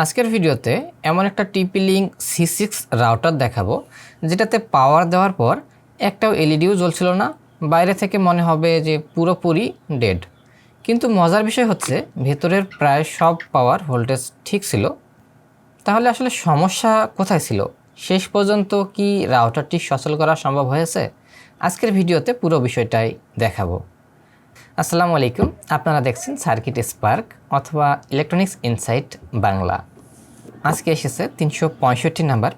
আজকের ভিডিওতে এমন একটা TP-Link C6 রাউটার দেখাবো যেটাতে পাওয়ার দেওয়ার পর একটাও এলইডিও জ্বলছিল না। বাইরে থেকে মনে হবে যে পুরোপুরি ডেড, কিন্তু মজার বিষয় হচ্ছে ভেতরের প্রায় সব পাওয়ার ভোল্টেজ ঠিক ছিল। তাহলে আসলে সমস্যা কোথায় ছিল? শেষ পর্যন্ত কি রাউটারটি সচল করা সম্ভব হয়েছে? আজকের ভিডিওতে পুরো বিষয়টাই দেখাবো। আসসালামু আলাইকুম, আপনারা দেখছেন সার্কিট স্পার্ক অথবা ইলেকট্রনিক্স ইনসাইট বাংলা। আজকে এসেছে 365 নাম্বার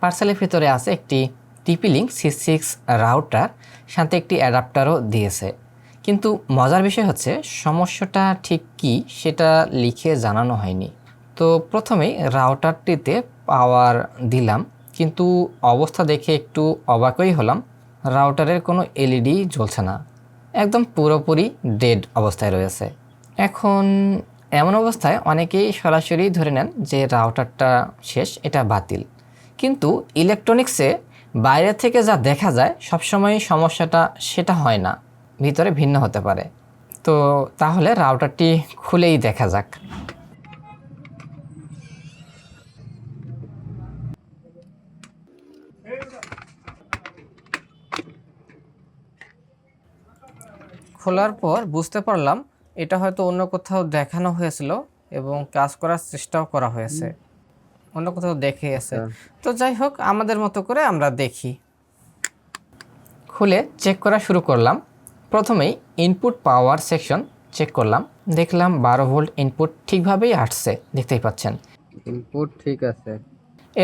পার্সেলের ভিতরে আছে একটি TP-Link C6 রাউটার, সাথে একটি অ্যাডাপ্টারও দিয়েছে। কিন্তু মজার বিষয় হচ্ছে সমস্যাটা ঠিক কী সেটা লিখে জানানো হয়নি। তো প্রথমেই রাউটারটিতে পাওয়ার দিলাম, কিন্তু অবস্থা দেখে একটু অবাকই হলাম। রাউটারের কোনো এলইডি জ্বলছে না, একদম পুরোপুরি ডেড অবস্থায় রয়েছে। এখন এমন অবস্থায় অনেকেই সরাসরি ধরে নেন যে রাউটারটা শেষ, এটা বাতিল। কিন্তু ইলেকট্রনিক্সে বাইরে থেকে যা দেখা যায় সবসময় সমস্যাটা সেটা হয় না, ভিতরে ভিন্ন হতে পারে। তো তাহলে রাউটারটি খুলেই দেখা যাক। খোলার পর বুঝতে পারলাম এটা হয়তো অন্য কোথাও দেখানো হয়েছিল এবং কাজ করার চেষ্টাও করা হয়েছে, অন্য কোথাও দেখে আছে। তো যাই হোক, আমাদের মতো করে আমরা দেখি। খুলে চেক করা শুরু করলাম। প্রথমেই ইনপুট পাওয়ার সেকশন চেক করলাম, দেখলাম 12 ভোল্ট ইনপুট ঠিকভাবেই আসছে, দেখতেই পাচ্ছেন ইনপুট ঠিক আছে।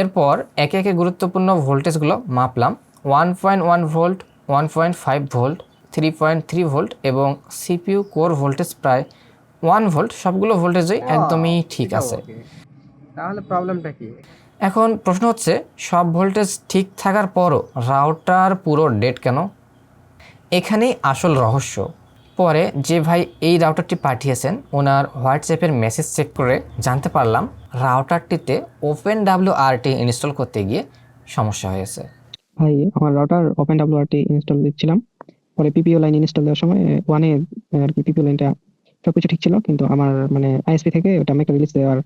এরপর একে একে গুরুত্বপূর্ণ ভোল্টেজগুলো মাপলাম। 1.1 ভোল্ট, 1.5 ভোল্ট, 3.3 ভোল্ট এবং সিপিইউ কোর ভোল্টেজ প্রায় 1 ভোল্ট, সবগুলো ভোল্টেজই একদমই ঠিক আছে। তাহলে প্রবলেমটা কি? এখন প্রশ্ন হচ্ছে, সব ভোল্টেজ ঠিক থাকার পরও রাউটার পুরো ডেড কেন? এখানেই আসল রহস্য। পরে যে ভাই এই রাউটারটি পাঠিয়েছেন ওনার হোয়াটসঅ্যাপের মেসেজ চেক করে জানতে পারলাম রাউটারটিতে OpenWRT ইনস্টল করতে গিয়ে সমস্যা হয়েছে। ভাই, আমার রাউটার OpenWRT ইনস্টল দিচ্ছিলাম, পরে পিপিও লাইন ইনস্টল দেওয়ার সময় ওয়ানে আর কি পিপিও লাইনটা সবকিছু ঠিক ছিল, কিন্তু আমার মানে আইএসপি থেকে ওটা আমাকে রিলিজ দেওয়ার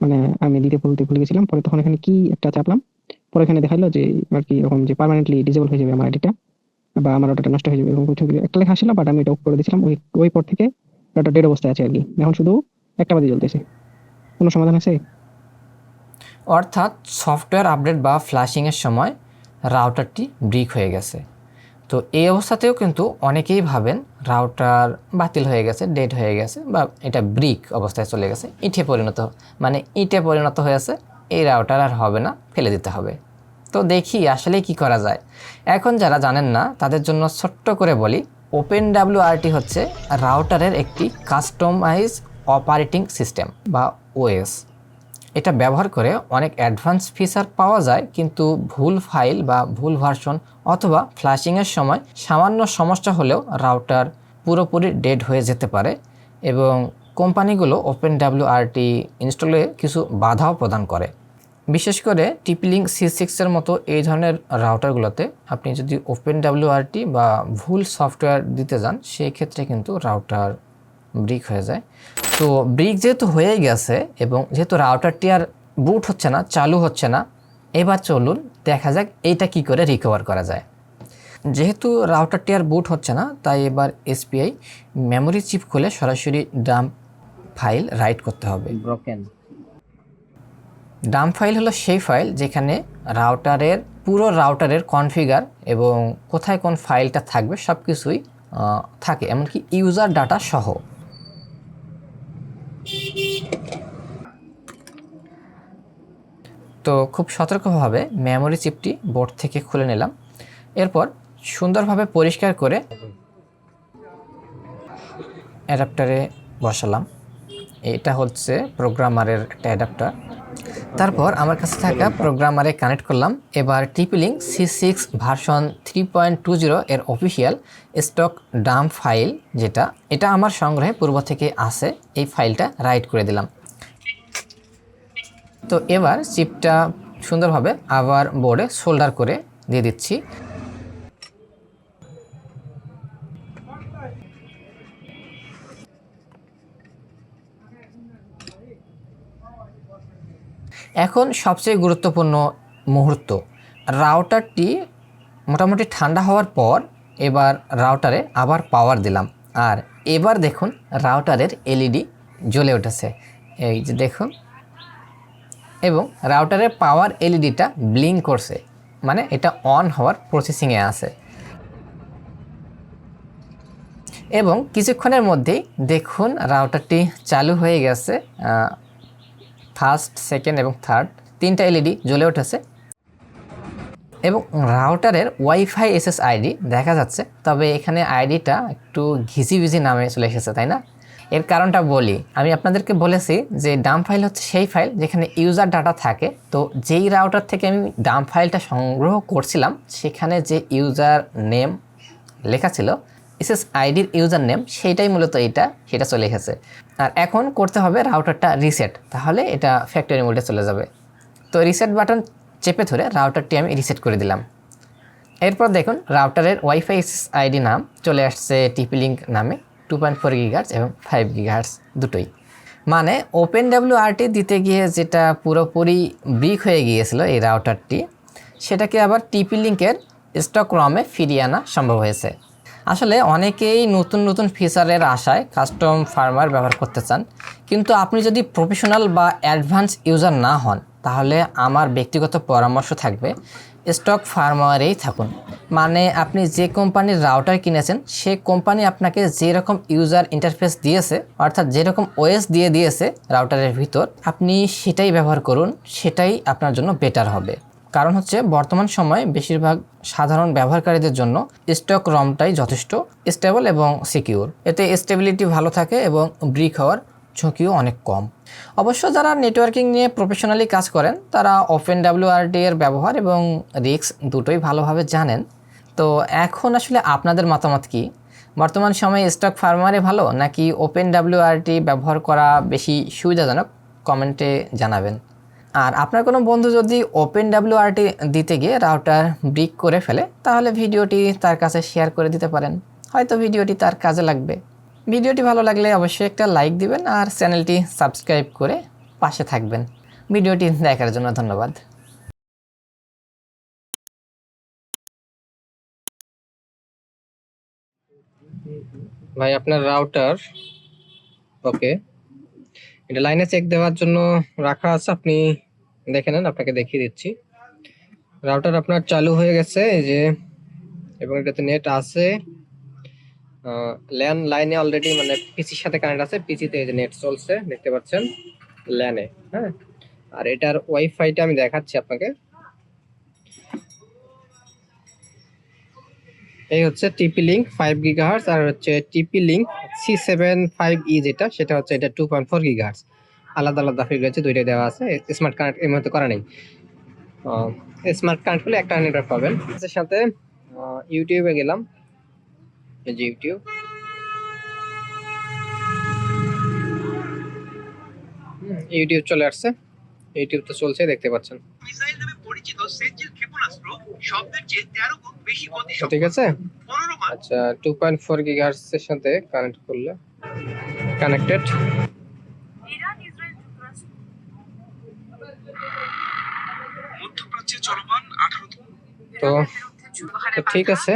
মানে আমি দিতে ভুলে গেছিলাম। পরে তখন এখানে কি একটা চাপলাম, পরে এখানে দেখাইলো যে আর কি এরকম যে পার্মানেন্টলি ডিসেবল হয়ে যাবে আমার আইডিটা, বা আমার ওটা নষ্ট হয়ে যাবে এরকম কিছু একটা লেখা ছিল, বাট আমি এটা অফ করে দিয়েছিলাম। ওই পর থেকে ওটা ডেড অবস্থায় আছে আর কি, এখন শুধু একটা বাতি জ্বলতেছে। কোনো সমাধান আছে? অর্থাৎ সফটওয়্যার আপডেট বা ফ্ল্যাশিংয়ের সময় রাউটারটি ব্রিক হয়ে গেছে। তো এই অবস্থাতেও কিন্তু অনেকেই ভাবেন রাউটার বাতিল হয়ে গেছে, ডেড হয়ে গেছে, বা এটা ব্রিক অবস্থায় চলে গেছে, ইটে পরিণত হয়েছে, এই রাউটার আর হবে না, ফেলে দিতে হবে। তো দেখি আসলে কি করা যায়। এখন যারা জানেন না তাদের জন্য ছোট্ট করে বলি, OpenWRT হচ্ছে রাউটারের একটি কাস্টমাইজ অপারেটিং সিস্টেম বা ওএস। এটা ব্যবহার করে অনেক অ্যাডভান্স ফিচার পাওয়া যায়, কিন্তু ভুল ফাইল বা ভুল ভার্সন অথবা ফ্ল্যাশিংয়ের সময় সামান্য সমস্যা হলেও রাউটার পুরোপুরি ডেড হয়ে যেতে পারে এবং কোম্পানিগুলো OpenWRT ইনস্টলে কিছু বাধাও প্রদান করে। বিশেষ করে TP-Link C6-এর মতো এই ধরনের রাউটারগুলোতে আপনি যদি OpenWRT বা ভুল সফটওয়্যার দিতে যান, সেই ক্ষেত্রে কিন্তু রাউটার ব্রিক হয়ে যায়। তো ব্রিক যেহেতু হয়ে গেছে এবং যেহেতু রাউটারটি আর বুট হচ্ছে না, চালু হচ্ছে না, এবার চলুন দেখা যাক এইটা কি করে রিকভার করা যায়। যেহেতু রাউটারটি আর বুট হচ্ছে না, তাই এবার SPI মেমোরি চিপ খুলে সরাসরি ডাম্প ফাইল রাইট করতে হবে। ডাম্প ফাইল হলো সেই ফাইল যেখানে পুরো রাউটারের কনফিগার এবং কোথায় কোন ফাইলটা থাকবে সব কিছুই থাকে, এমনকি ইউজার ডাটা সহ। তো খুব সতর্কভাবে মেমোরি চিপটি বোর্ড থেকে খুলে নিলাম, এরপর সুন্দরভাবে পরিষ্কার করে অ্যাডাপ্টারে বসালাম। এটা হচ্ছে প্রোগ্রামারের একটা অ্যাডাপ্টার। তারপর আমার কাছে থাকা প্রোগ্রামারে কানেক্ট করলাম। এবার TP-Link C6 ভার্সন 3.20 এর অফিসিয়াল স্টক ডাম্প ফাইল, এটা আমার সংগ্রহে পূর্ব থেকে আছে, এই ফাইলটা রাইট করে দিলাম। তো এবার চিপটা সুন্দরভাবে আবার বোর্ডে সোল্ডার করে দিয়ে দিচ্ছি। এখন সবচেয়ে গুরুত্বপূর্ণ মুহূর্ত, রাউটারটি মোটামুটি ঠান্ডা হওয়ার পর এবার রাউটারে আবার পাওয়ার দিলাম, আর এবার দেখুন রাউটারের এলইডি জ্বলে উঠেছে, এই যে দেখুন, এবং রাউটারের পাওয়ার এলইডিটা ব্লিঙ্ক করছে, মানে এটা অন হওয়ার প্রসেসিংয়ে আছে। এবং কিছুক্ষণের মধ্যেই দেখুন রাউটারটি চালু হয়ে গেছে, ফার্স্ট, সেকেন্ড এবং থার্ড তিনটা এলইডি জ্বলে উঠেছে, এবং রাউটারের ওয়াইফাই এসএসআইডি দেখা যাচ্ছে, তবে এখানে আইডিটা একটু ঘিসিবিজি নামে চলে এসেছে, তাই না? এর কারণটা বলি, আমি আপনাদেরকে বলেছি যে ডাম্প ফাইল হচ্ছে সেই ফাইল যেখানে ইউজার ডাটা থাকে। তো যেই রাউটার থেকে আমি ডাম্প ফাইলটা সংগ্রহ করছিলাম সেখানে যে ইউজার নেম লেখা ছিল, এসএসআইডির ইউজার নেম, সেইটাই মূলত সেটা চলে এসেছে। আর এখন করতে হবে রাউটারটা রিসেট, তাহলে এটা ফ্যাক্টরি মোডে চলে যাবে। তো রিসেট বাটন চেপে ধরে রাউটারটি আমি রিসেট করে দিলাম। এরপর দেখুন রাউটারের ওয়াইফাই এসএসআইডি নাম চলে আসছে টিপি লিঙ্ক নামে, 2.4 গিগাহার্টজ এবং 5 গিগাহার্টজ দুটোই। মানে ওপেনডব্লিউআরটি দিতে গিয়ে যেটা পুরোপুরি ব্রিক হয়ে গিয়েছিল এই রাউটারটি, সেটাকে আবার টিপি লিঙ্কের স্টক রমে ফিরিয়ে আনা সম্ভব হয়েছে। আসলে অনেকেই নতুন নতুন ফিচারের আশায় কাস্টম ফার্মওয়্যার ব্যবহার করতে চান, কিন্তু আপনি যদি প্রফেশনাল বা অ্যাডভান্স ইউজার না হন, তাহলে আমার ব্যক্তিগত পরামর্শ থাকবে স্টক ফার্মওয়্যারেই থাকুন। মানে আপনি যে কোম্পানির রাউটার কিনেছেন সে কোম্পানি আপনাকে যেরকম ইউজার ইন্টারফেস দিয়েছে, অর্থাৎ যেরকম ওএস দিয়েছে রাউটারের ভিতর, আপনি সেটাই ব্যবহার করুন, সেটাই আপনার জন্য বেটার হবে। কারণ হচ্ছে বর্তমান সময়ে বেশিরভাগ সাধারণ ব্যবহারকারীদের জন্য স্টক রমটাই যথেষ্ট স্টেবল এবং সিকিউর। এতে স্টেবিলিটি ভালো থাকে এবং ব্রিক হওয়ার ঝুঁকিও অনেক কম। অবশ্য যারা নেটওয়ার্কিং নিয়ে প্রফেশনালি কাজ করেন তারা ওপেনডব্লিউআরটি এর ব্যবহার এবং রিস্ক দুটোই ভালোভাবে জানেন। তো এখন আসলে আপনাদের মতামত কি? বর্তমান সময়ে স্টক ফার্মওয়্যারে ভালো নাকি ওপেনডব্লিউআরটি ব্যবহার করা বেশি সুবিধাজনক? কমেন্টে জানাবেন। আর আপনার কোনো বন্ধু যদি ওপেনডব্লিউআরটি দিতে গিয়ে রাউটার ব্রিক করে ফেলে, তাহলে ভিডিওটি তার কাছে শেয়ার করে দিতে পারেন, হয়তো ভিডিওটি তার কাজে লাগবে। ভিডিওটি ভালো লাগলে অবশ্যই একটা লাইক দিবেন আর চ্যানেলটি সাবস্ক্রাইব করে পাশে থাকবেন। ভিডিওটি দেখার জন্য ধন্যবাদ। ভাই আপনার রাউটার ওকে, এটা লাইনে চেক দেওয়ার জন্য রাখা আছে, আপনি দেখে নেন, আপনাকে দেখিয়ে দিচ্ছি। রাউটার আপনার চালু হয়ে গেছে এই যে, এবং এটাতে নেট আছে, ল্যান লাইনে অলরেডি, মানে পিসির সাথে কানেক্ট আছে, পিসিতে এই যে নেট চলছে দেখতে পাচ্ছেন ল্যানে। হ্যাঁ, আর এটার ওয়াইফাইটা আমি দেখাচ্ছি আপনাকে। এই হচ্ছে টিপি লিঙ্ক 5 গিগাহার্টজ, আর হচ্ছে টিপি লিঙ্ক C75E যেটা, সেটা হচ্ছে এটা 2.4 গিগাহার্টজ। আলাদা আলাদা ফ্রিকোয়েন্সি দুইটাই দেওয়া আছে। স্মার্ট কানেক্ট এর মধ্যে করা নেই। স্মার্ট কানেক্ট করলে একটা নেটওয়ার্ক পাবেন। এর সাথে ইউটিউবে গেলাম, এই যে ইউটিউব, ইউটিউব চলে আসছে, ইউটিউব তো চলছে দেখতে পাচ্ছেন। মিসাইল নামে পরিচিত সেঞ্জিল ক্ষেপণাস্ত্র শব্দের চেয়ে 13 গুণ বেশি গতিসম্পন্ন। ঠিক আছে, আচ্ছা 2.4 গিগাহার্টজ এর সাথে কানেক্ট করলে কানেক্টেড। ইরান ইসরায়েল যুক্তরাষ্ট্র মধ্যপ্রাচ্যে চলমান 18 তো ঠিক আছে।